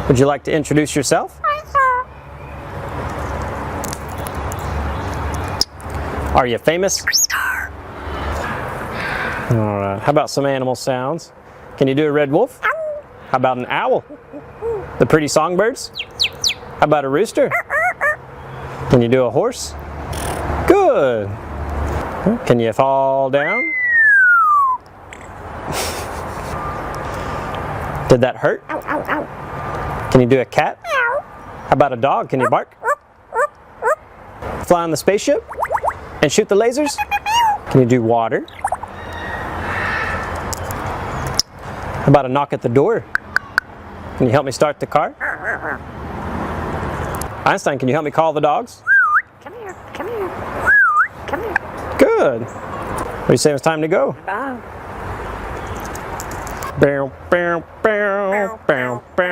Would you like to introduce yourself? Are you famous? All right. How about some animal sounds? Can you do a red wolf? How about an owl? The pretty songbirds? How about a rooster? Can you do a horse? Good. Can you fall down? Did that hurt? Can you do a cat? How about a dog? Can you bark? Fly on the spaceship? And shoot the lasers? Can you do water? How about a knock at the door? Can you help me start the car? Einstein, can you help me call the dogs? Come here, come here, come here. Good. What do you say it's time to go? Bye. Bow, bow, bow, bow, bow.